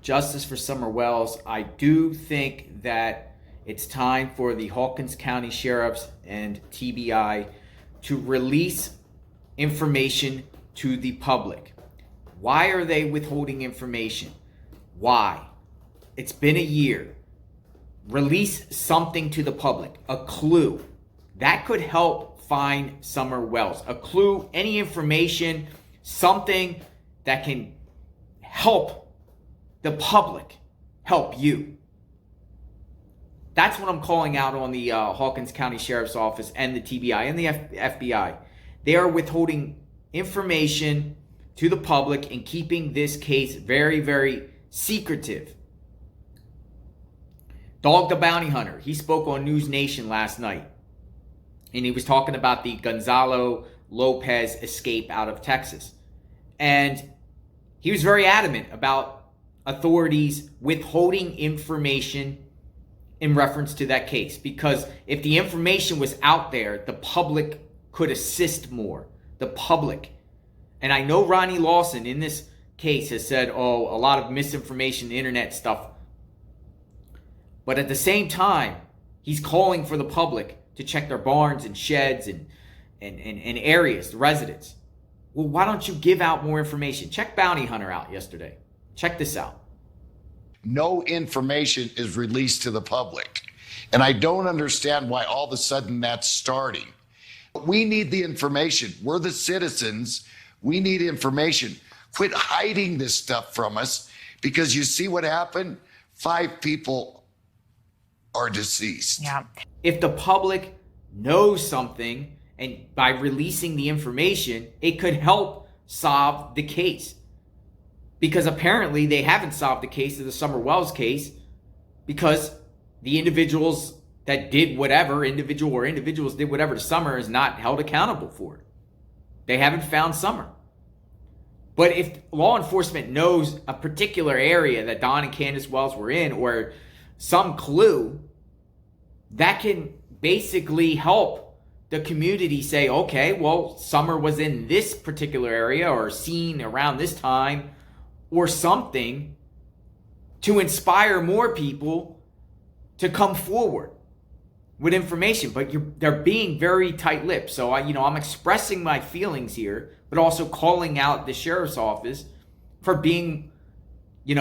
justice for Summer Wells. I do think that it's time for the Hawkins County Sheriffs and TBI to release information to the public. Why are they withholding information? Why? It's been a year. Release something to the public, a clue. That could help find Summer Wells. A clue, any information, something that can help the public, help you. That's what I'm calling out on the Hawkins County Sheriff's Office and the TBI and the FBI. They are withholding information to the public and keeping this case very, very secretive. Dog the Bounty Hunter, he spoke on News Nation last night. And he was talking about the Gonzalo Lopez escape out of Texas. And he was very adamant about authorities withholding information in reference to that case. Because if the information was out there, the public could assist more. The public. And I know Ronnie Lawson in this case has said, oh, a lot of misinformation, internet stuff. But at the same time, he's calling for the public to check their barns and sheds and areas, the residents. Well, why don't you give out more information? Check Bounty Hunter out yesterday. Check this out. No information is released to the public. And I don't understand why all of a sudden that's starting. We need the information. We're the citizens. We need information. Quit hiding this stuff from us, because you see what happened? 5 people are deceased. Yeah. If the public knows something, and by releasing the information, it could help solve the case. Because apparently they haven't solved the case of the Summer Wells case, because the individuals that did whatever, individuals did whatever to Summer is not held accountable for it. They haven't found Summer. But if law enforcement knows a particular area that Don and Candace Wells were in, or some clue, that can basically help the community say, okay, well, Summer was in this particular area or seen around this time or something, to inspire more people to come forward with information. But they're being very tight-lipped. So I'm expressing my feelings here, but also calling out the sheriff's office for being, they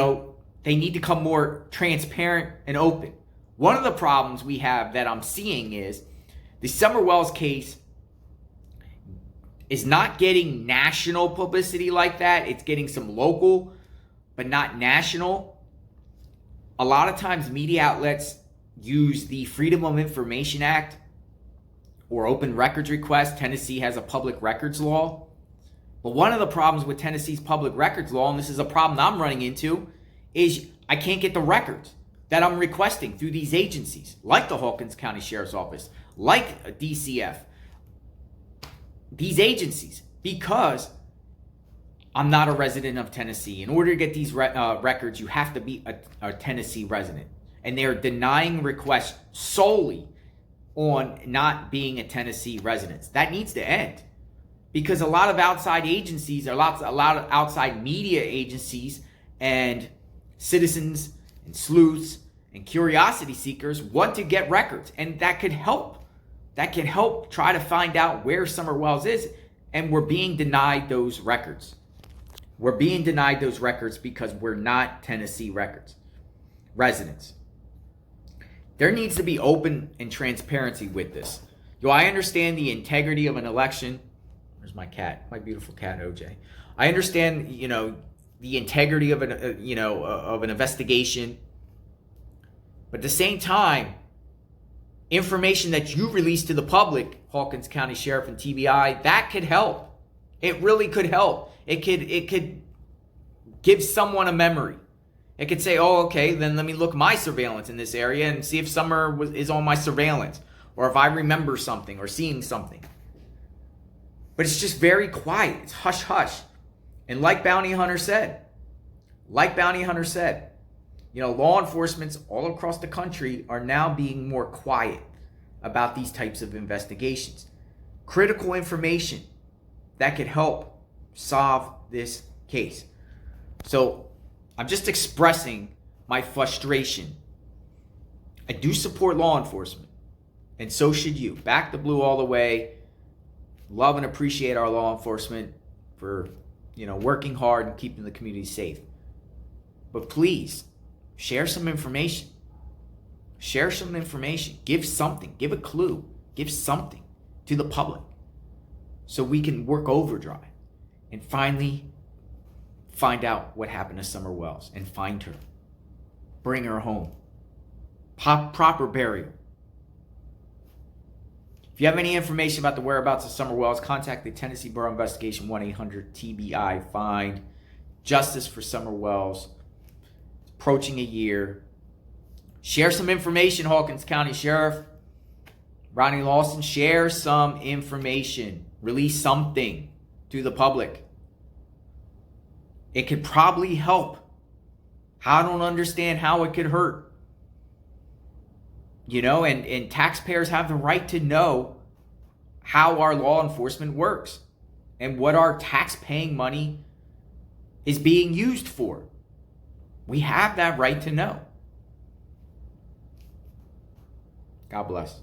need to come more transparent and open. One of the problems we have that I'm seeing is the Summer Wells case is not getting national publicity like that. It's getting some local, but not national. A lot of times media outlets use the Freedom of Information Act or open records request. Tennessee has a public records law. But one of the problems with Tennessee's public records law, and this is a problem I'm running into, is I can't get the records that I'm requesting through these agencies, like the Hawkins County Sheriff's Office, like DCF, these agencies, because I'm not a resident of Tennessee. In order to get these records, you have to be a Tennessee resident. And they're denying requests solely on not being a Tennessee resident. That needs to end. Because a lot of outside agencies, a lot of outside media agencies and citizens and sleuths and curiosity seekers want to get records. And that could help. That can help try to find out where Summer Wells is. And we're being denied those records. We're being denied those records because we're not Tennessee residents. There needs to be open and transparency with this. I understand the integrity of an election. Where's my cat? My beautiful cat, OJ. I understand, the integrity of an investigation. But at the same time, information that you release to the public, Hawkins County Sheriff and TBI, that could help. It really could help. It could give someone a memory. It could say, oh, okay, then let me look my surveillance in this area and see if Summer is on my surveillance, or if I remember something or seeing something. But it's just very quiet. It's hush hush. And like Bounty Hunter said, law enforcement all across the country are now being more quiet about these types of investigations. Critical information that could help solve this case. So I'm just expressing my frustration. I do support law enforcement, and so should you. Back the blue all the way. Love and appreciate our law enforcement for, working hard and keeping the community safe. But please, share some information. Share some information. Give something. Give a clue. Give something to the public so we can work overdrive and finally find out what happened to Summer Wells and find her. Bring her home. Proper burial. If you have any information about the whereabouts of Summer Wells, contact the Tennessee Borough Investigation 1-800-TBI. Find justice for Summer Wells. It's approaching a year. Share some information, Hawkins County Sheriff. Ronnie Lawson, share some information. Release something to the public. It could probably help. I don't understand how it could hurt. And taxpayers have the right to know how our law enforcement works and what our tax-paying money is being used for. We have that right to know. God bless.